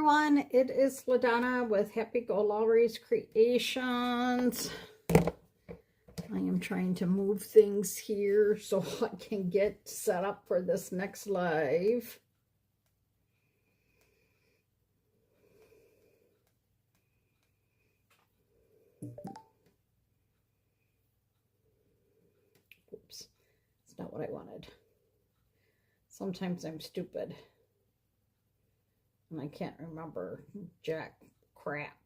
everyone, it is LaDonna with Happy-go-Lowery's Creations. I am trying to move things here so I can get set up for this next live. Oops, it's not what I wanted. Sometimes I'm stupid. And I can't remember jack crap.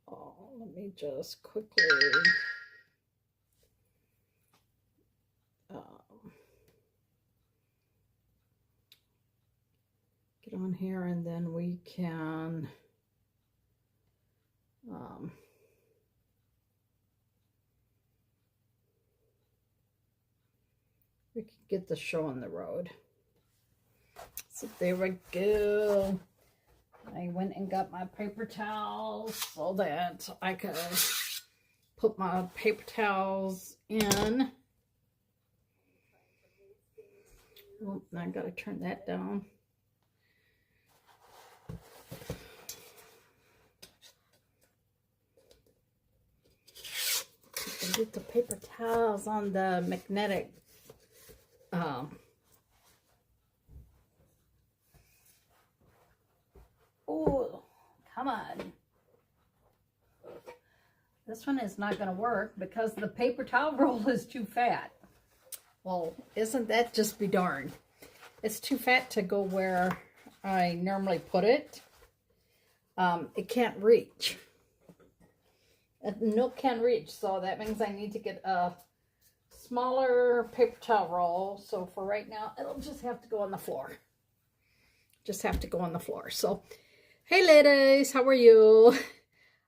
Oh, let me just quickly get on here, and then we can we can get the show on the road. So there we go. I went and got my paper towels so that I could put my paper towels in. Oh, I gotta turn that down. Get the paper towels on the magnetic oh, come on. This one is not going to work because the paper towel roll is too fat. Well, isn't that just be darned? It's too fat to go where I normally put it. It can't reach. No, can't reach, so that means I need to get a smaller paper towel roll. So for right now, it'll just have to go on the floor. Just have to go on the floor. So, hey ladies, how are you?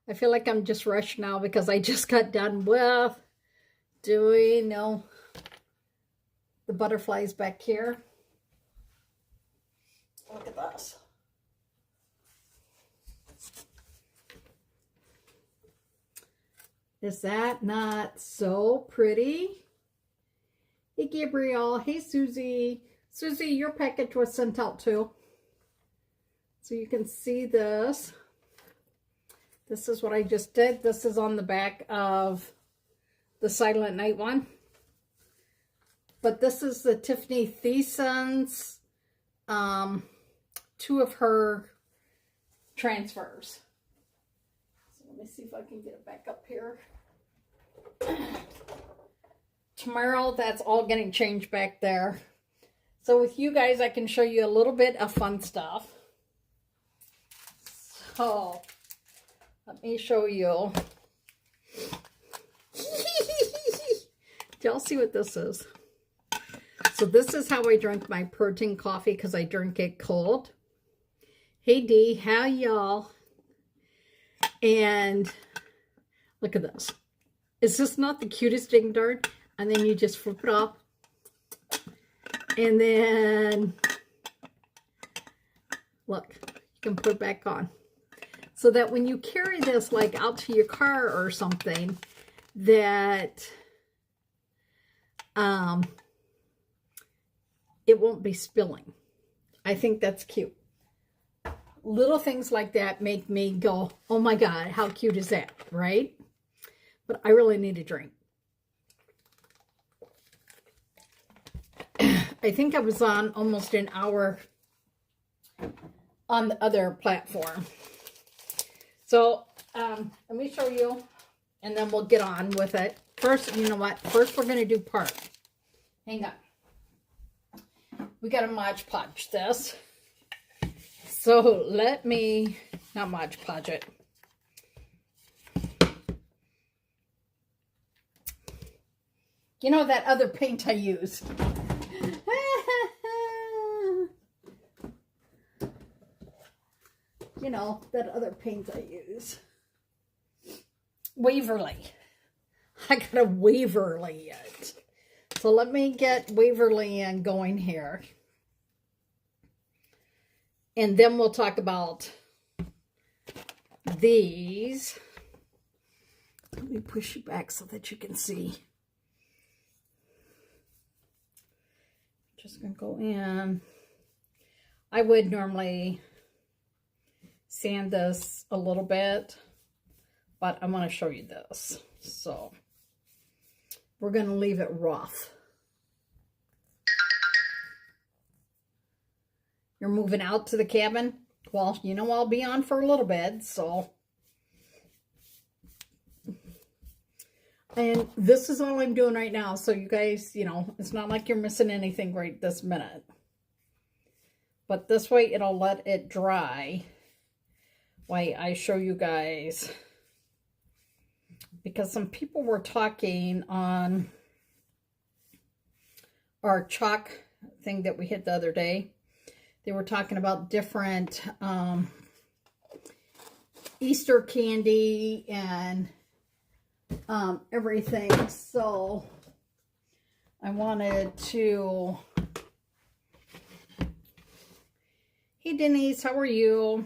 I feel like I'm just rushed now because I just got done with doing, the butterflies back here. Look at this. Is that not so pretty? Hey, Gabrielle. Hey, Susie. Susie, your package was sent out too. So you can see this. This is what I just did. This is on the back of the Silent Night one. But this is the Tiffany Thiessen's, 2 of her transfers. Let me see if I can get it back up here. Tomorrow, that's all getting changed back there. So with you guys, I can show you a little bit of fun stuff. So, let me show you. Do y'all see what this is? So this is how I drink my protein coffee because I drink it cold. Hey Dee, how y'all? And look at this. Is this not the cutest ding darn? And then you just flip it off. And then, look, you can put it back on. So that when you carry this like out to your car or something, that it won't be spilling. I think that's cute. Little things like that make me go, oh my God, how cute is that, right? But I really need a drink. I think I was on almost an hour on the other platform. So let me show you, and then we'll get on with it. First, you know what? First, we're going to do part. Hang on. We got to Mod Podge this. So let me, not Mod Podge it. You know that other paint I use. You know, that other paint I use. Waverly. I got to Waverly it. So let me get Waverly in going here. And then we'll talk about these. Let me push you back so that you can see. Just gonna go in. I would normally sand this a little bit, but I want to show you this. So we're gonna leave it rough. You're moving out to the cabin? Well, you know I'll be on for a little bit, so. And this is all I'm doing right now, so you guys, you know, it's not like you're missing anything right this minute. But this way it'll let it dry while I show you guys. Because some people were talking on our chalk thing that we hit the other day. They were talking about different Easter candy and everything. So I wanted to... Hey Denise, how are you?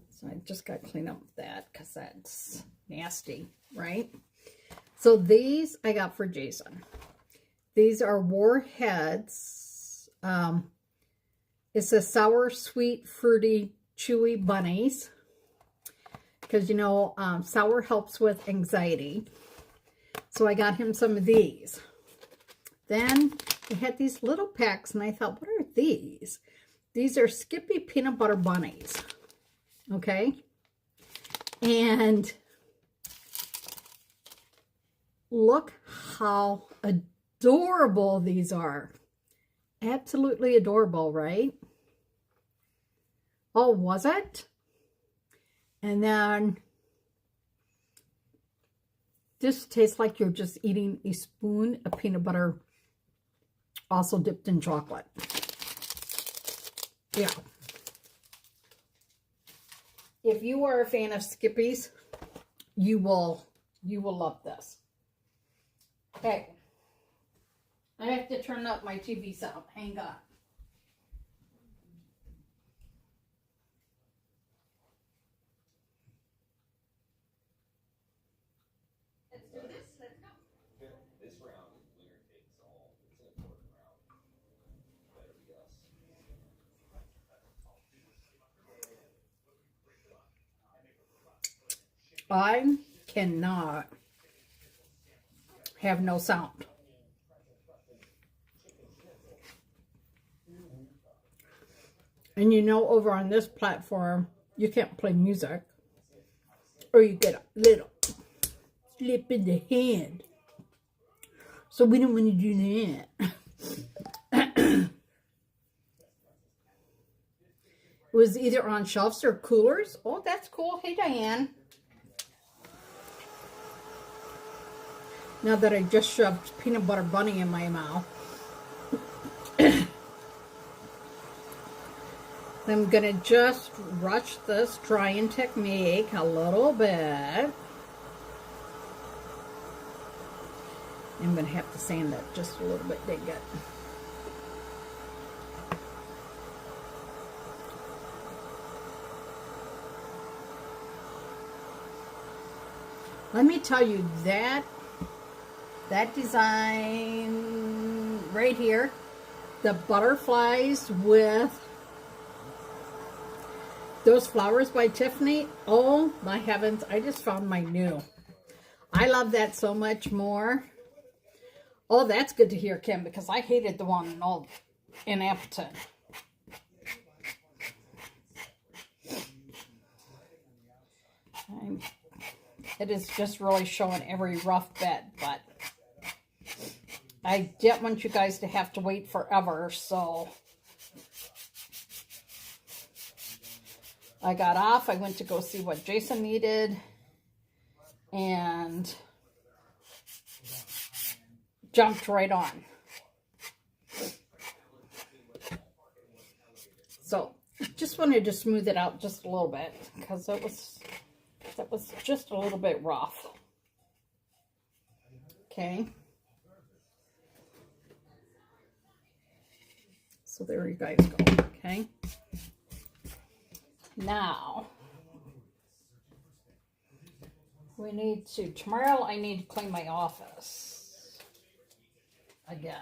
So I just got to clean up that because that's nasty, right? So these I got for Jason. These are Warheads. It's a sour, sweet, fruity, chewy bunnies. Because, you know, sour helps with anxiety. So I got him some of these. Then they had these little packs, and I thought, what are these? These are Skippy peanut butter bunnies. Okay? And look how adorable these are. Absolutely adorable, right? Oh, was it? And then this tastes like you're just eating a spoon of peanut butter, also dipped in chocolate. Yeah. If you are a fan of Skippies, you will love this. Okay. I have to turn up my TV sound. Hang on. Let's do this. Let's go. This round, winner takes all. It's an important round. Better be us. I cannot have no sound. And you know, over on this platform, you can't play music, or you get a little slip in the hand. So we don't want to do that. It was either on shelves or coolers. Oh, that's cool. Hey, Diane. Now that I just shoved peanut butter bunny in my mouth. I'm going to just rush this drying technique a little bit. I'm going to have to sand that just a little bit, dig it. Let me tell you that design right here, the butterflies with those flowers by Tiffany, oh my heavens, I just found my new. I love that so much more. Oh, that's good to hear, Kim, because I hated the one in Appleton. It is just really showing every rough bit, but I didn't want you guys to have to wait forever, so I got off. I went to go see what Jason needed and jumped right on. So just wanted to smooth it out just a little bit because that was just a little bit rough. Okay. So there you guys go. Okay. Now, We need to, tomorrow I need to clean my office again.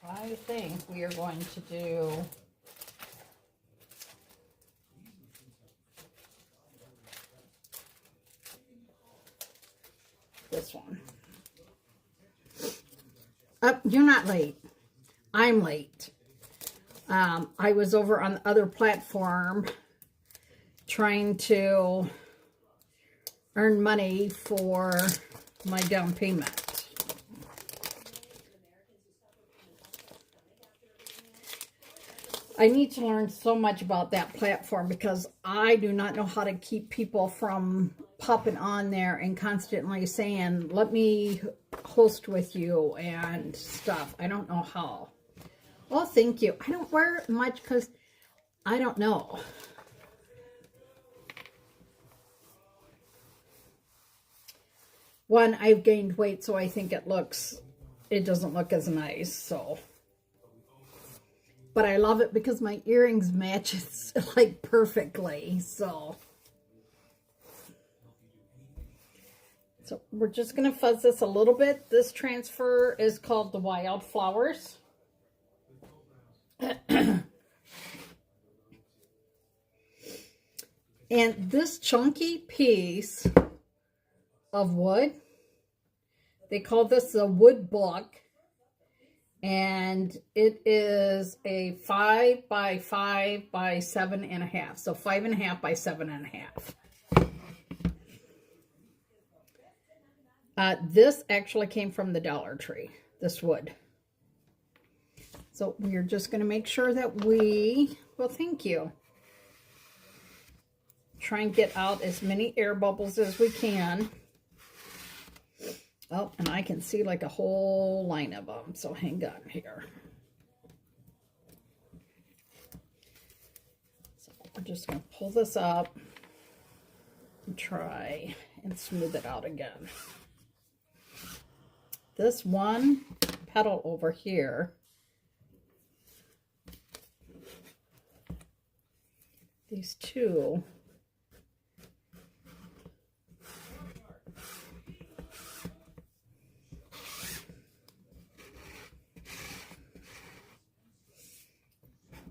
I think we are going to do this one. You're not late. I'm late. I was over on the other platform trying to earn money for my down payment. I need to learn so much about that platform because I do not know how to keep people from popping on there and constantly saying, let me host with you and stuff. I don't know how. Oh, thank you. I don't wear it much because I don't know. One, I've gained weight, so I think it doesn't look as nice, so. But I love it because my earrings match it like perfectly, so. So we're just going to fuzz this a little bit. This transfer is called the Wildflowers. And this chunky piece of wood, they call this a wood block. And it is a 5 by 5 by 7.5. So 5.5 by 7.5. This actually came from the Dollar Tree, this wood. So we're just going to make sure that well, thank you. Try and get out as many air bubbles as we can. Oh, and I can see like a whole line of them, so hang on here. So we're just going to pull this up and try and smooth it out again. This one petal over here, these two,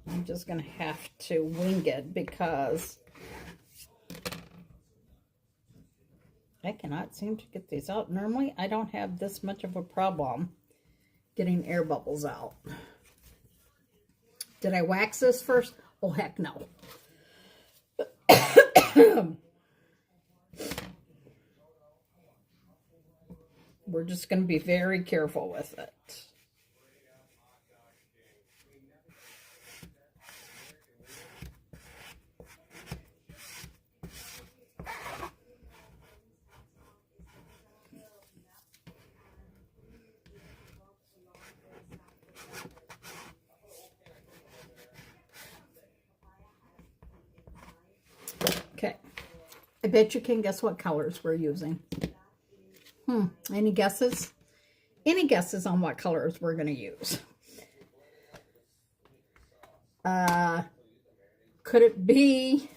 I'm just going to have to wing it because I cannot seem to get these out. Normally, I don't have this much of a problem getting air bubbles out. Did I wax this first? Oh, heck no. We're just going to be very careful with it. Okay, I bet you can guess what colors we're using. Any guesses? Any guesses on what colors we're going to use? Could it be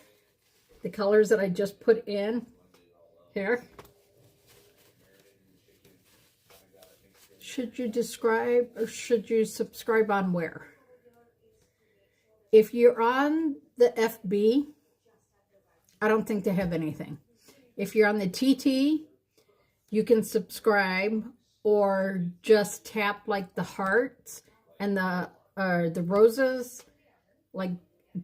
the colors that I just put in here? Should you describe or should you subscribe on where? If you're on the FB, I don't think they have anything. If you're on the TT, you can subscribe or just tap like the hearts and the roses, like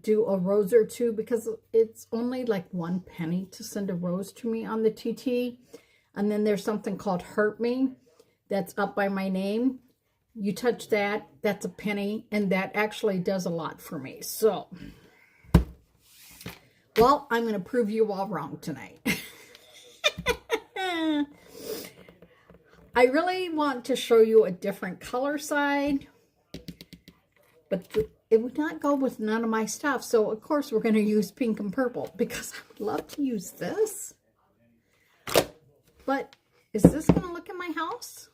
do a rose or two because it's only like 1 penny to send a rose to me on the TT. And then there's something called Hurt Me that's up by my name. You touch that, that's a penny, and that actually does a lot for me. So, well, I'm going to prove you all wrong tonight. I really want to show you a different color side, but it would not go with none of my stuff. So, of course, we're going to use pink and purple because I would love to use this. But is this going to look in my house?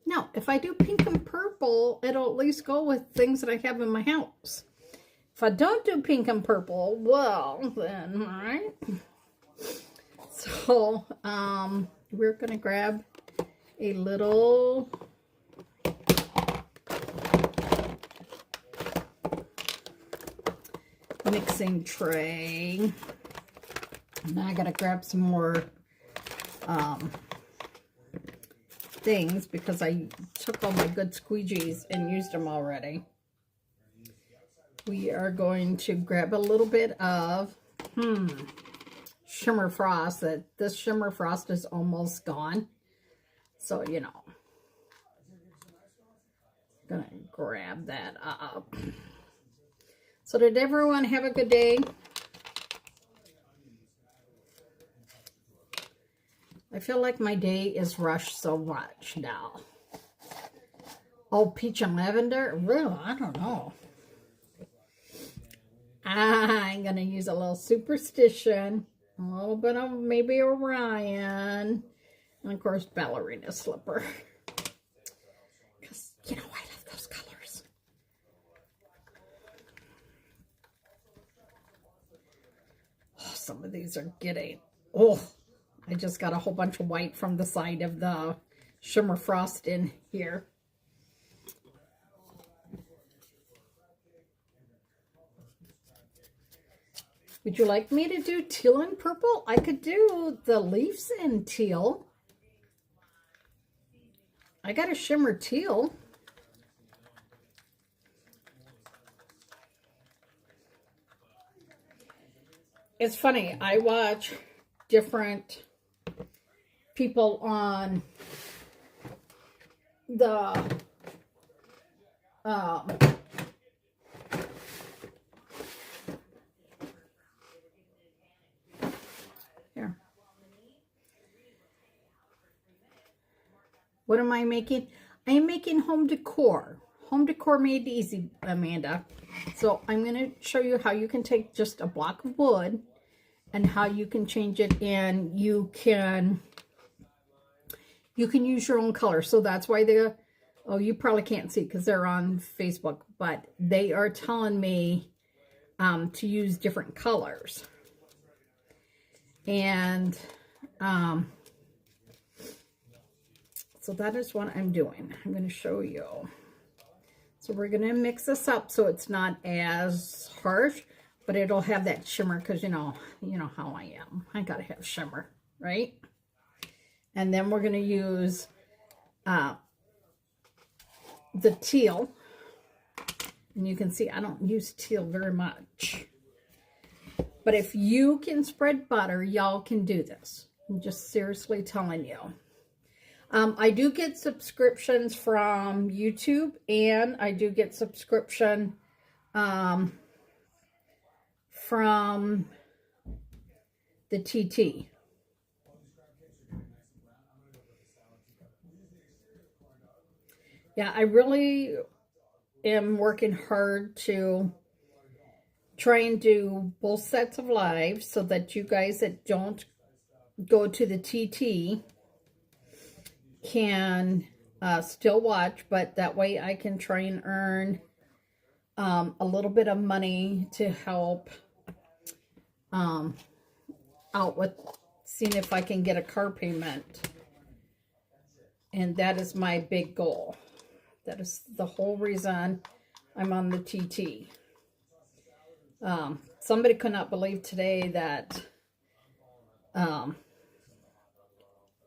No, if I do pink and purple, it'll at least go with things that I have in my house. If I don't do pink and purple, well, then, all right. So, we're going to grab a little mixing tray. Now I got to grab some more things because I took all my good squeegees and used them already. We are going to grab a little bit of shimmer frost. This shimmer frost is almost gone, so you know, gonna grab that up. So did everyone have a good day? I feel like my day is rushed so much now. Oh, peach and lavender? Really? I don't know. I'm going to use a little superstition. A little bit of maybe Orion. And, of course, ballerina slipper. Because, you know, I love those colors. Oh, some of these are getting... Oh, I just got a whole bunch of white from the side of the shimmer frost in here. Would you like me to do teal and purple? I could do the leaves in teal. I got a shimmer teal. It's funny, I watch different people on the here. What am I making? I am making home decor. Home decor made easy, Amanda. So I'm going to show you how you can take just a block of wood and how you can change it, and you can use your own color. So that's why you probably can't see because they're on Facebook, but they are telling me to use different colors. And so that is what I'm doing. I'm going to show you. So we're going to mix this up so it's not as harsh, but it'll have that shimmer because you know how I am. I got to have shimmer, right? And then we're going to use the teal. And you can see I don't use teal very much. But if you can spread butter, y'all can do this. I'm just seriously telling you. I do get subscriptions from YouTube, and I do get subscription from the TT. Yeah, I really am working hard to try and do both sets of lives so that you guys that don't go to the TT can still watch, but that way I can try and earn a little bit of money to help out with seeing if I can get a car payment. And that is my big goal. That is the whole reason I'm on the TT. Somebody could not believe today that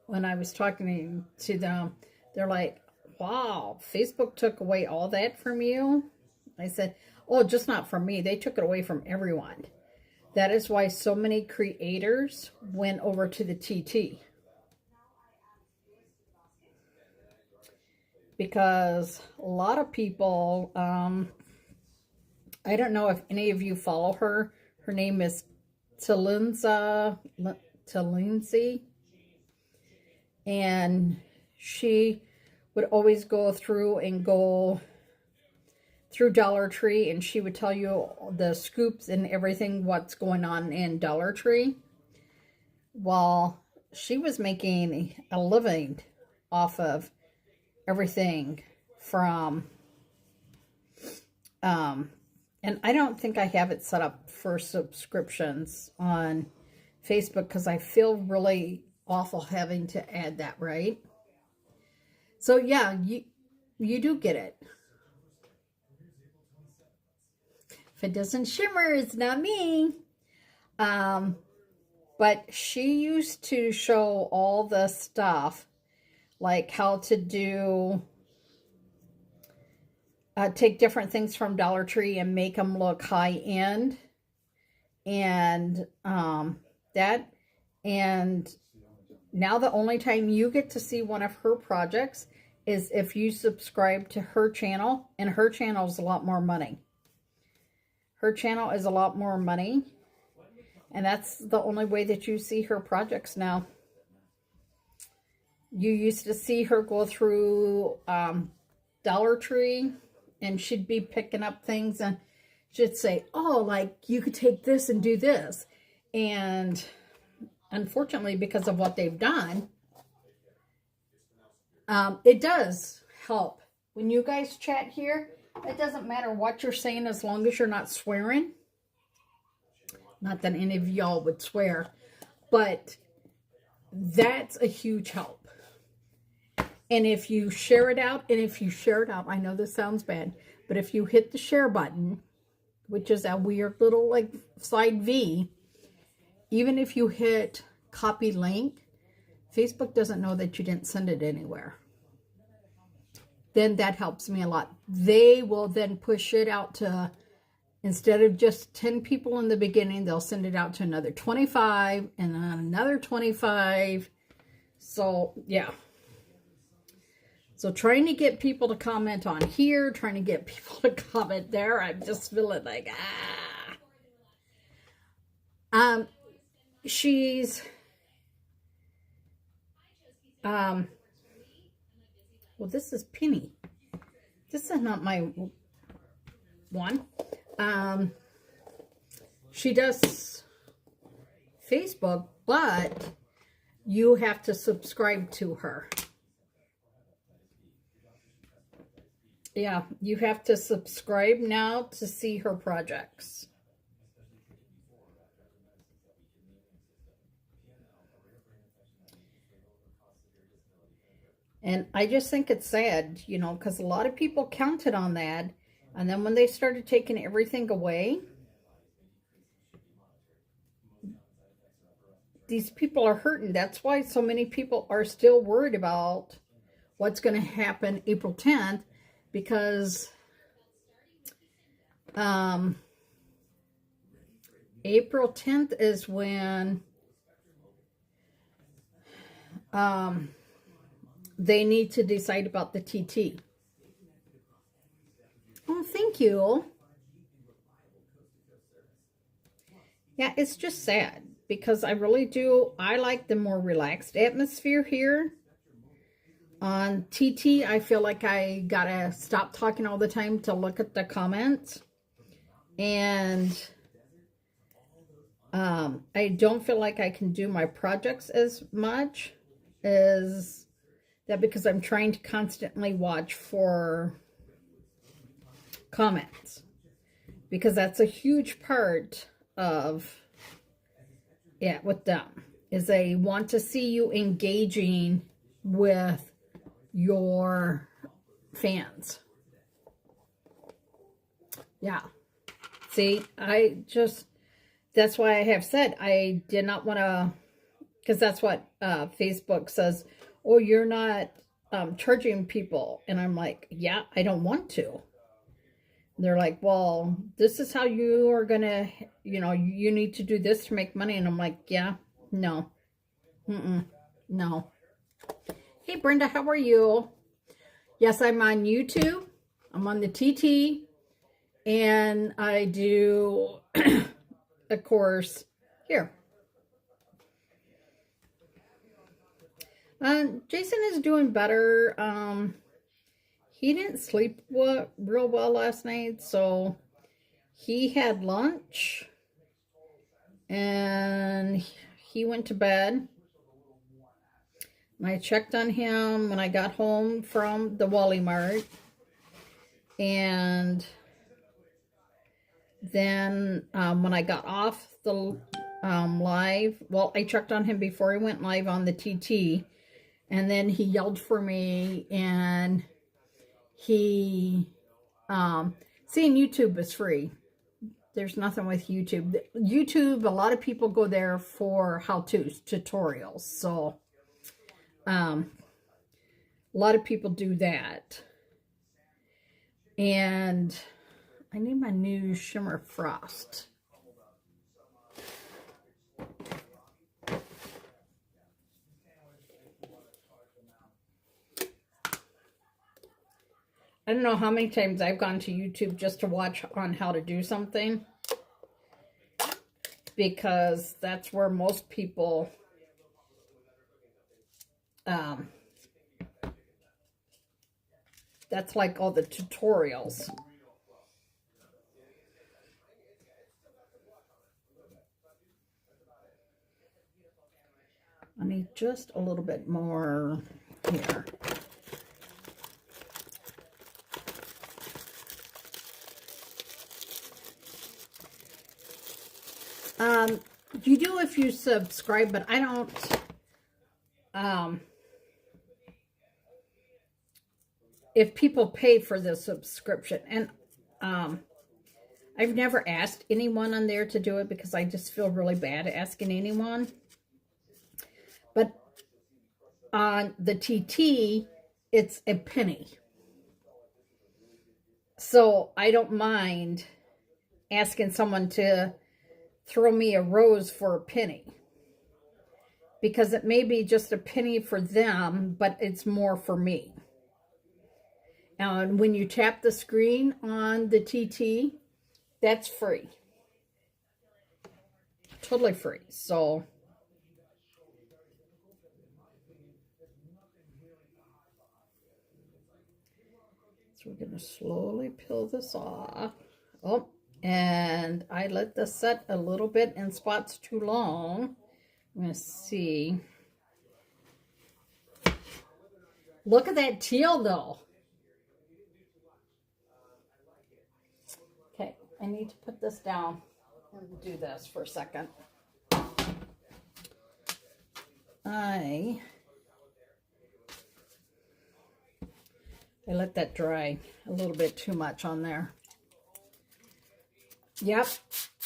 when I was talking to them, they're like, wow, Facebook took away all that from you? I said, oh, just not from me. They took it away from everyone. That is why so many creators went over to the TT. Because a lot of people, I don't know if any of you follow her. Her name is Talinzi. And she would always go through Dollar Tree, and she would tell you the scoops and everything, what's going on in Dollar Tree. Well, she was making a living off of everything from, and I don't think I have it set up for subscriptions on Facebook because I feel really awful having to add that, right? So yeah, you do get it. If it doesn't shimmer, it's not me. But she used to show all the stuff, like how to do, take different things from Dollar Tree and make them look high end. And that, and now the only time you get to see one of her projects is if you subscribe to her channel, and her channel is a lot more money. Her channel is a lot more money, and that's the only way that you see her projects now. You used to see her go through Dollar Tree, and she'd be picking up things, and she'd say, oh, like, you could take this and do this. And unfortunately, because of what they've done, it does help. When you guys chat here, it doesn't matter what you're saying as long as you're not swearing. Not that any of y'all would swear, but that's a huge help. And if you share it out, I know this sounds bad, but if you hit the share button, which is a weird little like side V, even if you hit copy link, Facebook doesn't know that you didn't send it anywhere. Then that helps me a lot. They will then push it out to, instead of just 10 people in the beginning, they'll send it out to another 25 and then another 25. So, yeah. So trying to get people to comment on here, trying to get people to comment there, I'm just feeling like, she's, well, this is Penny. This is not my one. She does Facebook, but you have to subscribe to her. Yeah, you have to subscribe now to see her projects. And I just think it's sad, you know, because a lot of people counted on that. And then when they started taking everything away, these people are hurting. That's why so many people are still worried about what's going to happen April 10th, because April 10th is when they need to decide about the TT. Oh, thank you. Yeah, it's just sad because I really do. I like the more relaxed atmosphere here. On TT, I feel like I gotta stop talking all the time to look at the comments. And I don't feel like I can do my projects as much as that because I'm trying to constantly watch for comments, because that's a huge part of it with them, is they want to see you engaging with your fans. Yeah. See, that's why I have said I did not want to, because that's what Facebook says, oh, you're not charging people. And I'm like, yeah, I don't want to. They're like, well, this is how you are going to, you know, you need to do this to make money. And I'm like, yeah, no. No. Hey, Brenda, how are you? Yes, I'm on YouTube. I'm on the TT. And I do, of course, here. Jason is doing better. He didn't sleep real well last night, so he had lunch and he went to bed. I checked on him when I got home from the Wally Mart. And then when I got off the live, well, I checked on him before he went live on the TT. And then he yelled for me, and he, seeing YouTube is free. There's nothing with YouTube. YouTube, a lot of people go there for how-tos, tutorials. So, a lot of people do that. And I need my new Shimmer Frost. I don't know how many times I've gone to YouTube just to watch on how to do something, because that's where most people that's like all the tutorials. I need just a little bit more here. You do if you subscribe, but I don't, if people pay for the subscription. And I've never asked anyone on there to do it because I just feel really bad asking anyone. But on the TT, it's a penny. So I don't mind asking someone to throw me a rose for a penny, because it may be just a penny for them, but it's more for me. And when you tap the screen on the TT, that's free. Totally free. So we're going to slowly peel this off. Oh, and I let this set a little bit in spots too long. I'm going to see. Look at that teal, though. Okay, I need to put this down and do this for a second. I let that dry a little bit too much on there. Yep.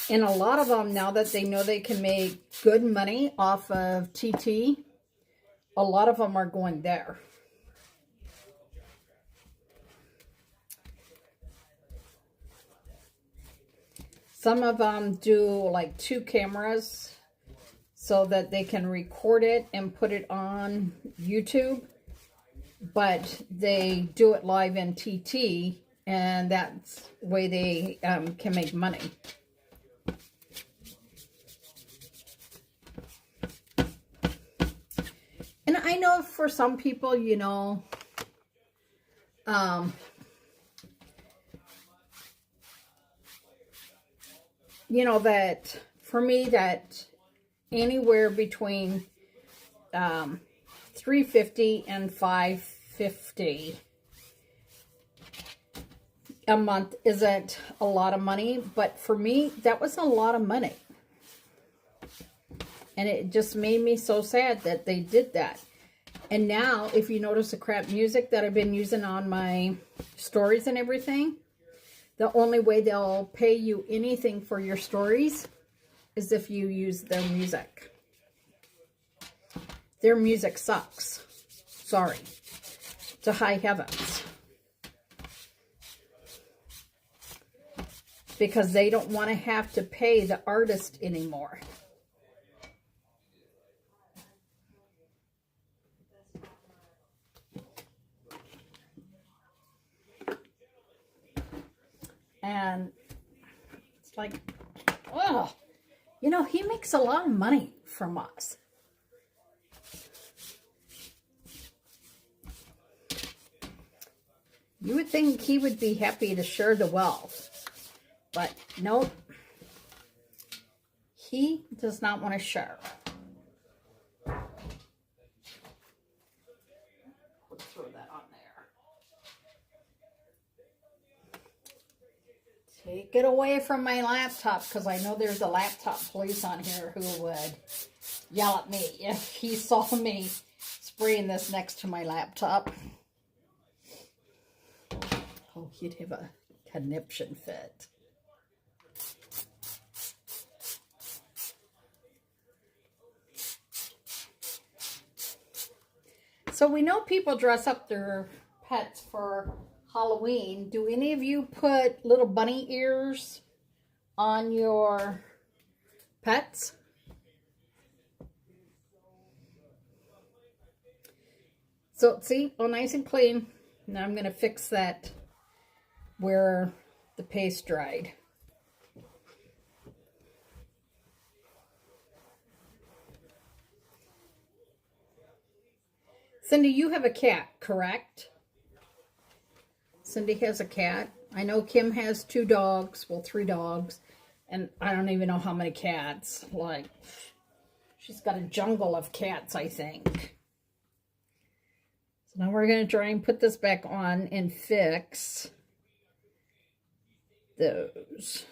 And a lot of them, now that they know they can make good money off of TT, a lot of them are going there. Some of them do like 2 cameras so that they can record it and put it on YouTube. But they do it live in TT, and that's the way they can make money. And I know for some people, you know, that for me, that anywhere between $350 and $550 a month isn't a lot of money, but for me, that was a lot of money. And it just made me so sad that they did that. And now, if you notice the crap music that I've been using on my stories and everything, the only way they'll pay you anything for your stories is if you use their music. Their music sucks. Sorry. To high heavens. Because they don't want to have to pay the artist anymore. And it's like, oh, you know, he makes a lot of money from us. You would think he would be happy to share the wealth. But nope. He does not want to share. Take it away from my laptop, because I know there's a laptop police on here who would yell at me if he saw me spraying this next to my laptop. Oh, he'd have a conniption fit. So we know people dress up their pets for Halloween. Do any of you put little bunny ears on your pets? So see, all nice and clean. Now I'm going to fix that where the paste dried. Cindy, you have a cat, correct? Cindy has a cat. I know Kim has 2 dogs, well, 3 dogs, and I don't even know how many cats. Like, she's got a jungle of cats, I think. So now we're going to try and put this back on and fix those.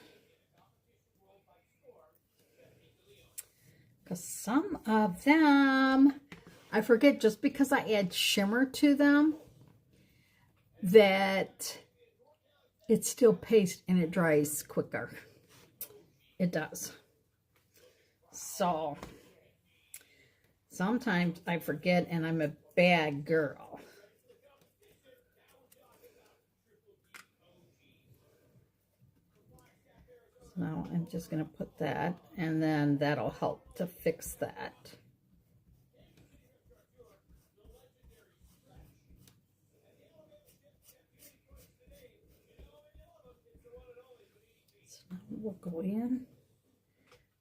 Because some of them, I forget, just because I add shimmer to them, that it's still paste and it dries quicker. It does. So sometimes I forget and I'm a bad girl. So now I'm just going to put that, and then that'll help to fix that. We'll go in,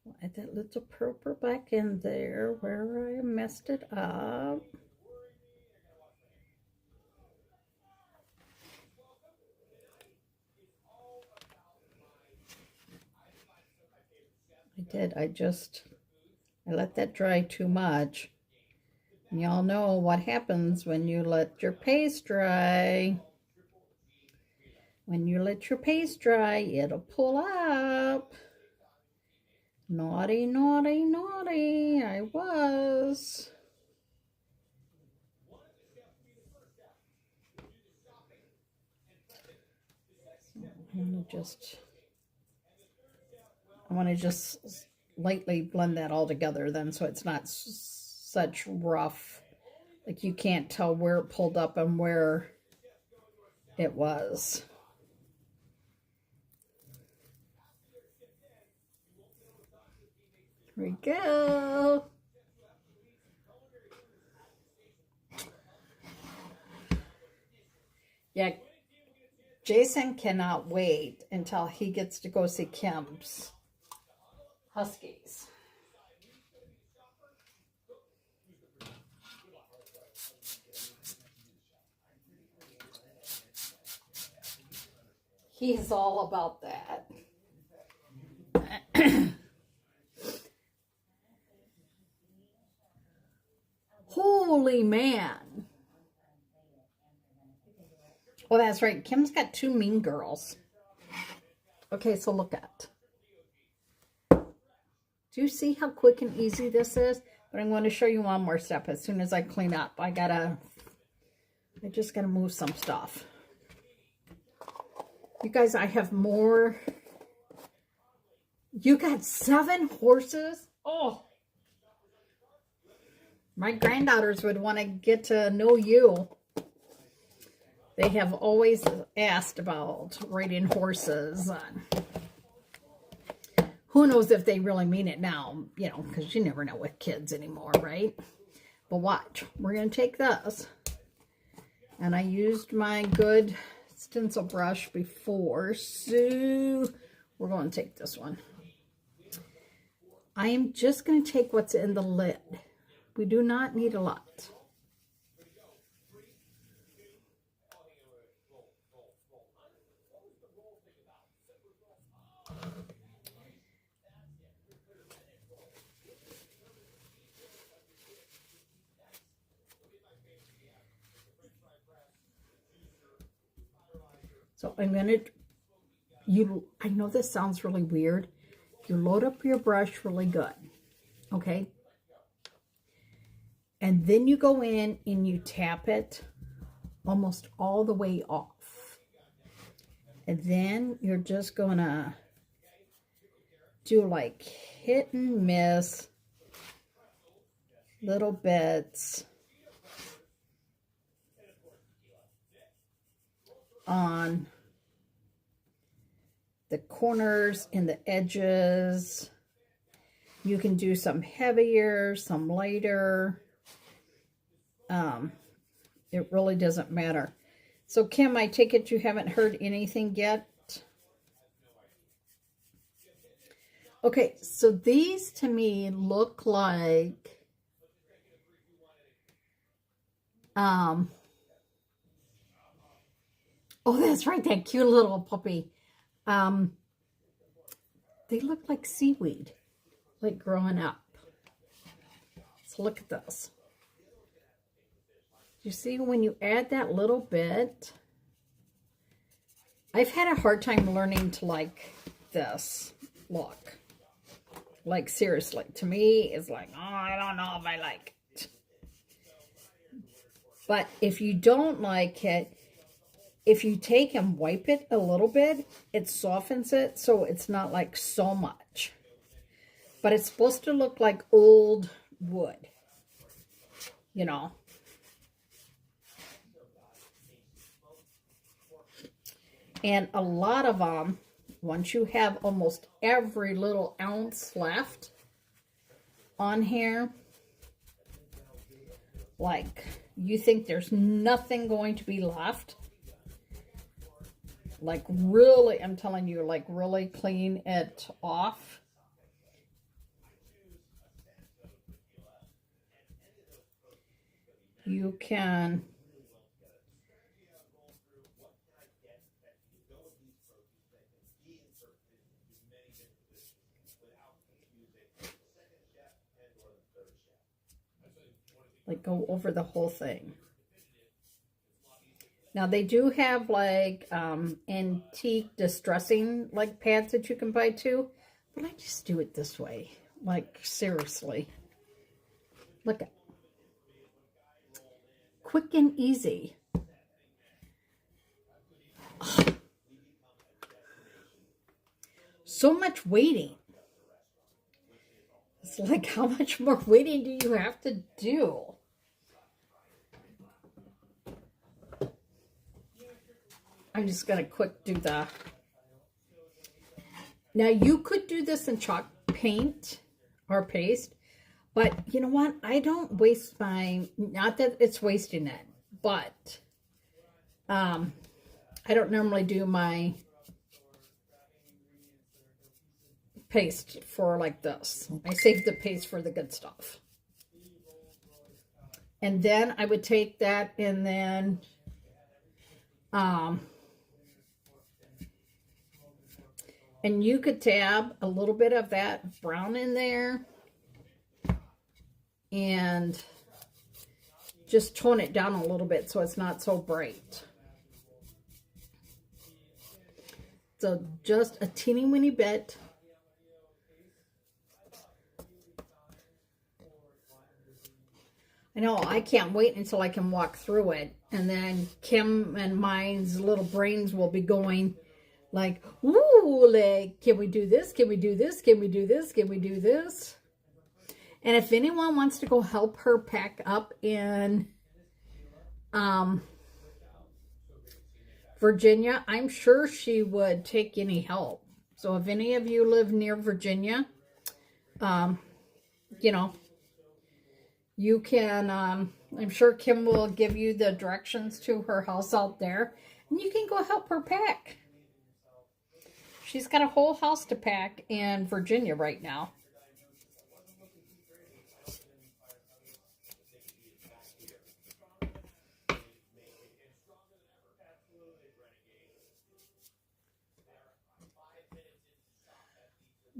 we'll add that little purple back in there where I messed it up. I let that dry too much. And y'all know what happens when you let your paste dry. When you let your paste dry, it'll pull up. Naughty, naughty, naughty, I was. I want to just lightly blend that all together then, so it's not such rough, like you can't tell where it pulled up and where it was. Here we go. Yeah, Jason cannot wait until he gets to go see Kim's Huskies. He's all about that. Holy man. Oh, that's right. Kim's got 2 mean girls. Okay, so look at. Do you see how quick and easy this is? But I'm going to show you one more step as soon as I clean up. I just gotta move some stuff. You guys, I have more. You got 7 horses? Oh. My granddaughters would want to get to know you. They have always asked about riding horses. Who knows if they really mean it now, you know, because you never know with kids anymore, right? But watch. We're going to take this. And I used my good stencil brush before, so we're going to take this one. I am just going to take what's in the lid. We do not need a lot. So I'm going to I know this sounds really weird. You load up your brush really good, okay? And then you go in and you tap it almost all the way off. And then you're just gonna do like hit and miss little bits on the corners and the edges. You can do some heavier, some lighter. It really doesn't matter. So Kim, I take it you haven't heard anything yet? Okay, so these to me look like oh, that's right, that cute little puppy. They look like seaweed, like growing up. So look at this. You see when you add that little bit, I've had a hard time learning to like this look. Like seriously, to me, it's like, oh, I don't know if I like it. But if you don't like it, if you take and wipe it a little bit, it softens it so it's not like so much. But it's supposed to look like old wood, you know. And a lot of them, once you have almost every little ounce left on here, like you think there's nothing going to be left, like really, I'm telling you, like really clean it off. You can like go over the whole thing. Now they do have like antique distressing like pads that you can buy too, but I just do it this way. Like seriously, look at quick and easy. Ugh. So much waiting. It's like, how much more waiting do you have to do? I'm just going to quick do the... Now, you could do this in chalk paint or paste, but you know what? I don't waste my... Not that it's wasting it, but I don't normally do my paste for like this. I save the paste for the good stuff. And then I would take that and then and you could dab a little bit of that brown in there and just tone it down a little bit so it's not so bright. So just a teeny weeny bit. I know, I can't wait until I can walk through it. And then Kim and mine's little brains will be going like, ooh, like, can we do this? Can we do this? Can we do this? Can we do this? And if anyone wants to go help her pack up in Virginia, I'm sure she would take any help. So if any of you live near Virginia, you know, you can, I'm sure Kim will give you the directions to her house out there, and you can go help her pack. She's got a whole house to pack in Virginia right now.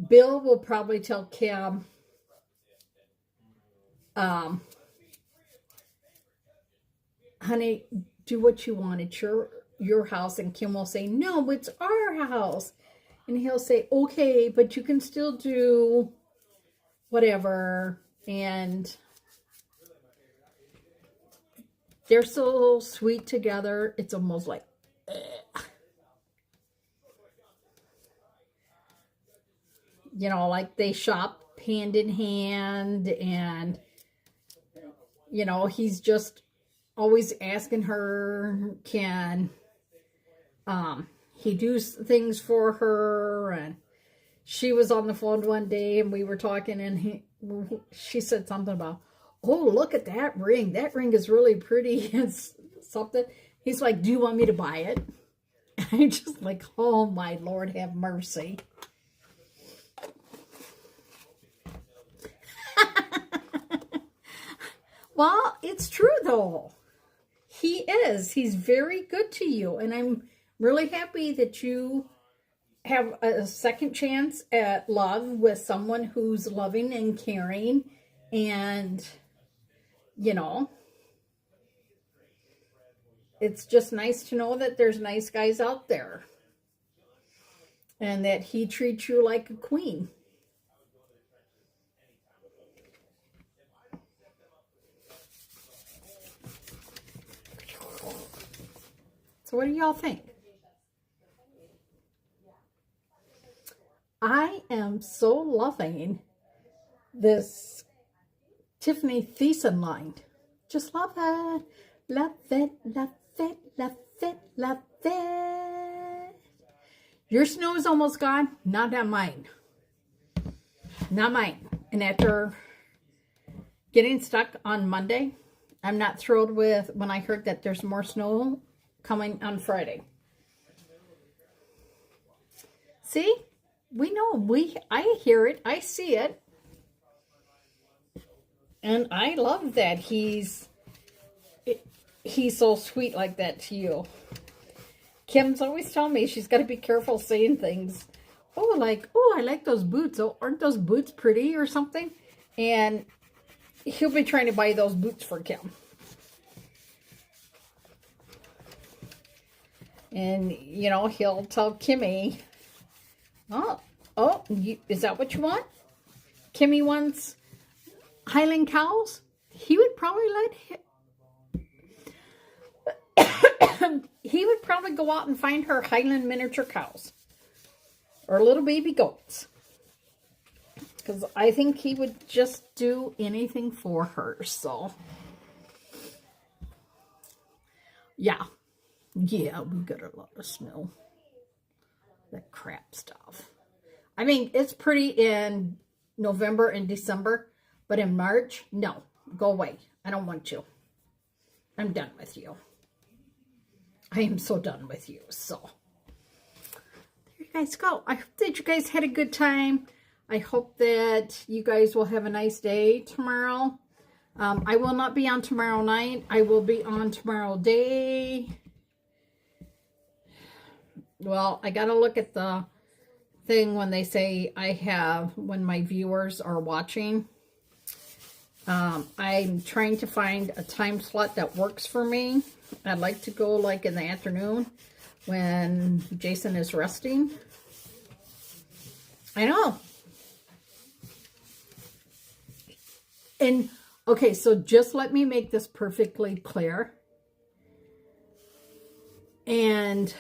Bill will probably tell Kim, honey, do what you want. It's your, your house. And Kim will say, no, it's our house. And he'll say, okay, but you can still do whatever. And they're so sweet together. It's almost like, you know, like they shop hand in hand, and, you know, he's just always asking her, can he do things for her? And she was on the phone one day and we were talking, and she said something about, oh, look at that ring. That ring is really pretty and something. He's like, do you want me to buy it? And I'm just like, oh my Lord, have mercy. Well, it's true though. He is. He's very good to you. And I'm really happy that you have a second chance at love with someone who's loving and caring. And, you know, it's just nice to know that there's nice guys out there. And that he treats you like a queen. So what do y'all think? I am so loving this Tiffany Thiessen line. Just love it. Love it, love it, love it, love it. Your snow is almost gone. Not on mine. Not mine. And after getting stuck on Monday, I'm not thrilled with when I heard that there's more snow coming on Friday. See? We know. I hear it. I see it. And I love that he's so sweet like that to you. Kim's always telling me she's got to be careful saying things. Oh, like, oh, I like those boots. Oh, aren't those boots pretty or something? And he'll be trying to buy those boots for Kim. And, you know, he'll tell Kimmy, is that what you want? Kimmy wants Highland cows. He would probably he would probably go out and find her Highland miniature cows. Or little baby goats. Because I think he would just do anything for her. So, yeah. Yeah, we got a lot of snow. That crap stuff. I mean, it's pretty in November and December, but in March, no. Go away. I don't want you. I'm done with you. I am so done with you. So, there you guys go. I hope that you guys had a good time. I hope that you guys will have a nice day tomorrow. I will not be on tomorrow night. I will be on tomorrow day. Well, I got to look at the thing when they say when my viewers are watching. I'm trying to find a time slot that works for me. I'd like to go like in the afternoon when Jason is resting. I know. And, okay, so just let me make this perfectly clear. And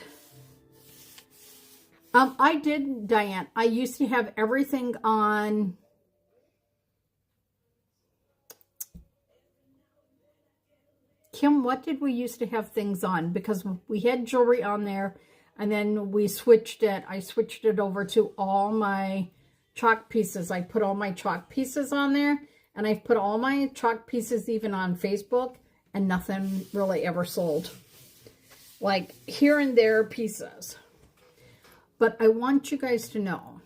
I did, Diane. I used to have everything on Kim. What did we used to have things on? Because we had jewelry on there, and then we switched it. I switched it over to all my chalk pieces. I put all my chalk pieces on there, and I've put all my chalk pieces even on Facebook, and nothing really ever sold. Like here and there pieces. But I want you guys to know,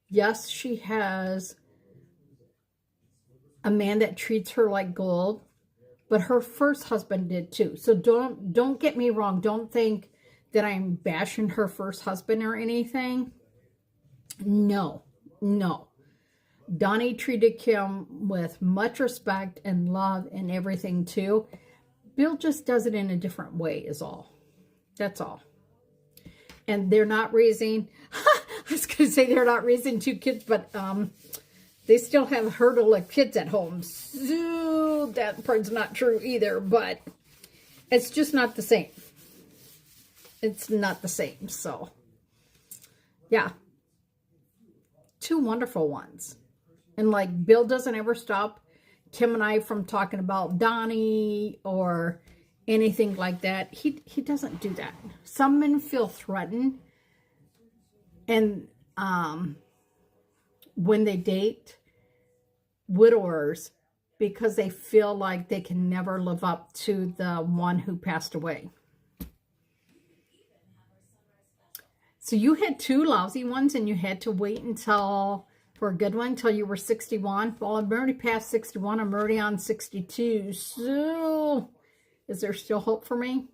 yes, she has a man that treats her like gold, but her first husband did too. So don't get me wrong. Don't think that I'm bashing her first husband or anything. No, no. Donnie treated Kim with much respect and love and everything too. Bill just does it in a different way is all. That's all. And they're not raising, I was going to say they're not raising 2 kids, but they still have a hurdle of kids at home. So that part's not true either, but it's just not the same. It's not the same. So, yeah. 2 wonderful ones. And like Bill doesn't ever stop Kim and I from talking about Donnie or anything like that. He doesn't do that. Some men feel threatened, and when they date widowers, because they feel like they can never live up to the one who passed away. So you had 2 lousy ones and you had to wait until, for a good one, until you were 61. Well, I'm already past 61. I'm already on 62. So is there still hope for me?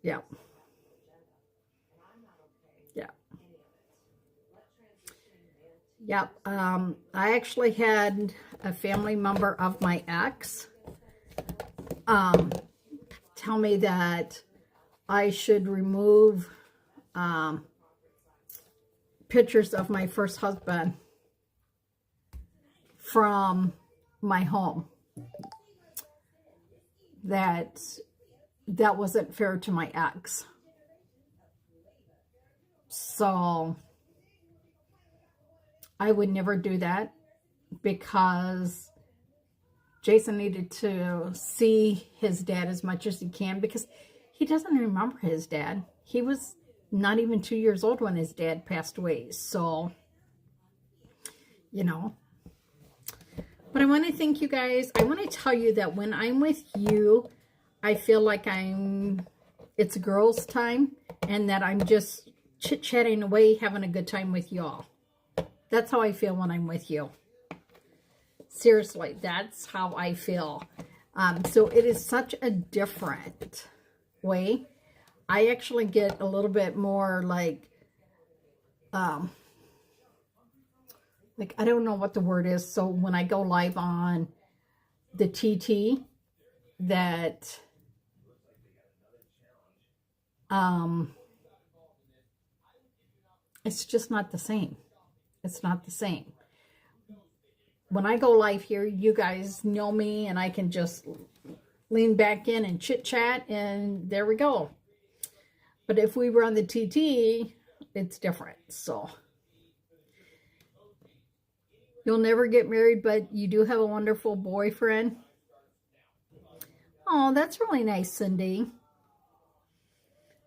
Yeah. Yeah. Yep. I actually had a family member of my ex tell me that I should remove pictures of my first husband from my home. That wasn't fair to my ex. So I would never do that, because Jason needed to see his dad as much as he can, because he doesn't remember his dad. He was not even 2 years old when his dad passed away. So, you know. But I want to thank you guys. I want to tell you that when I'm with you, I feel like it's girls' time, and that I'm just chit-chatting away, having a good time with y'all. That's how I feel when I'm with you. Seriously, that's how I feel. So it is such a different way. I actually get a little bit more like I don't know what the word is. So when I go live on the TT, that it's just not the same. It's not the same. When I go live here, you guys know me, and I can just lean back in and chit chat, and there we go. But if we were on the TT, it's different. So you'll never get married, but you do have a wonderful boyfriend. Oh, that's really nice, Cindy.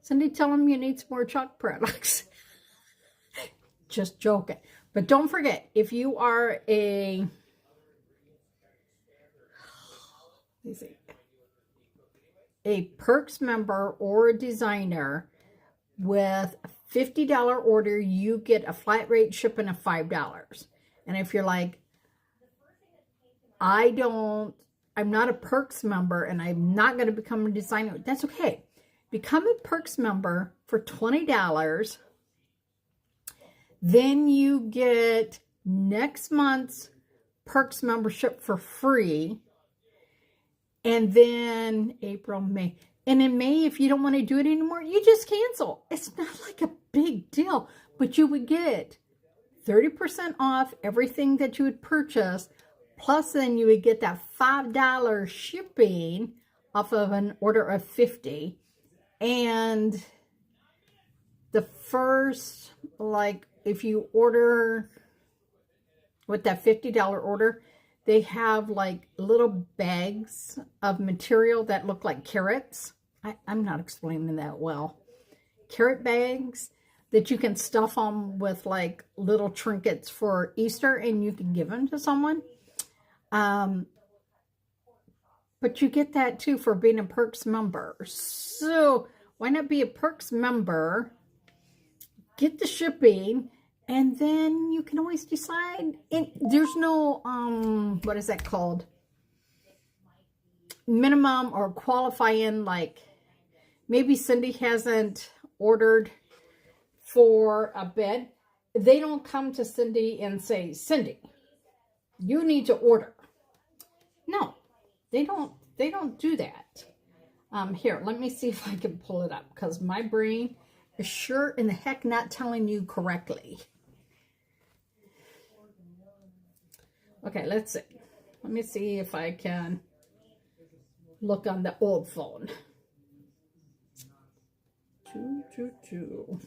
Cindy, tell him you need some more chalk products. Just joking. But don't forget, if you are a Perks member or a designer with a $50 order, you get a flat rate shipping of $5. And if you're like, I'm not a Perks member and I'm not going to become a designer, that's okay. Become a Perks member for $20. Then you get next month's Perks membership for free. And then April, May. And in May, if you don't want to do it anymore, you just cancel. It's not like a big deal. But you would get 30% off everything that you would purchase. Plus, then you would get that $5 shipping off of an order of $50. And the first, if you order with that $50 order, they have little bags of material that look like carrots. I'm not explaining that well. Carrot bags that you can stuff on with little trinkets for Easter, and you can give them to someone. But you get that too for being a Perks member. So why not be a Perks member? Get the shipping, and then you can always decide. And there's no, what is that called? Minimum or qualifying, maybe Cindy hasn't ordered for a bed. They don't come to Cindy and say, Cindy, you need to order. No, they don't do that. Here, let me see if I can pull it up, because my brain is sure in the heck not telling you correctly. Okay, let's see. Let me see if I can look on the old phone. 222.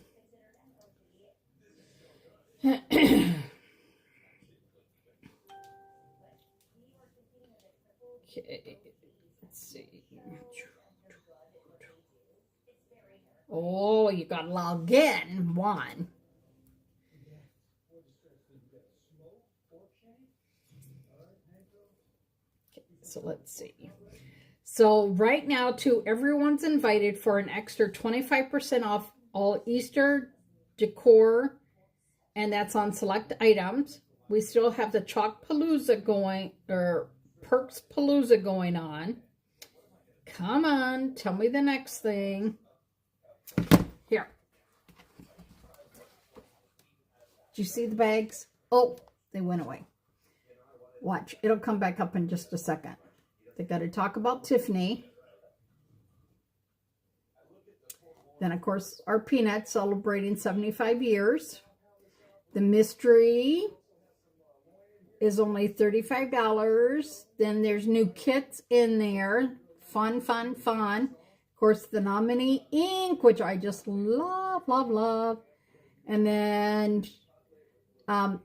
Okay, let's see. Oh, you got to log in. One. Okay, so let's see. So right now, too, everyone's invited for an extra 25% off all Easter decor, and that's on select items. We still have the Chalk Palooza going, or Perks Palooza going on. Come on, tell me the next thing. Here. Did you see the bags? Oh, they went away. Watch, it'll come back up in just a second. They got to talk about Tiffany. Then, of course, our Peanuts celebrating 75 years. The mystery is only $35. Then there's new kits in there. Fun, fun, fun. Of course, the nominee ink, which I just love, love, love. And then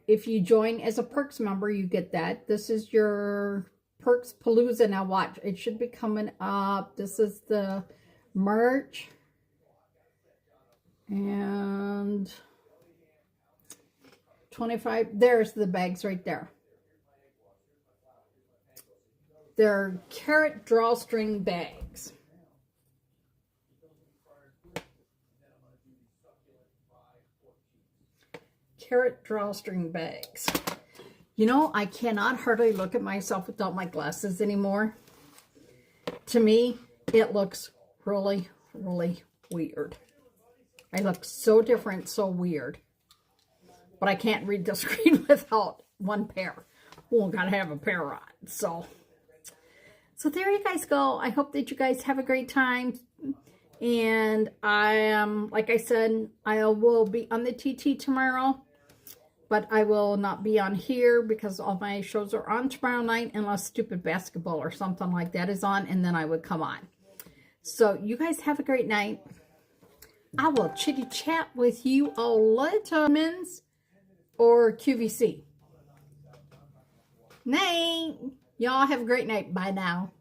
if you join as a Perks member, you get that. This is your Perks Palooza. Now watch, it should be coming up. This is the merch. And 25, there's the bags right there. They're carrot drawstring bags. Carrot drawstring bags. You know, I cannot hardly look at myself without my glasses anymore. To me, it looks really, really weird. I look so different, so weird. But I can't read the screen without one pair. Well, gotta have a pair on. So there you guys go. I hope that you guys have a great time. And I am, like I said, I will be on the TT tomorrow. But I will not be on here because all my shows are on tomorrow night unless stupid basketball or something like that is on. And then I would come on. So you guys have a great night. I will chitty chat with you all later, or QVC. Night. Y'all have a great night. Bye now.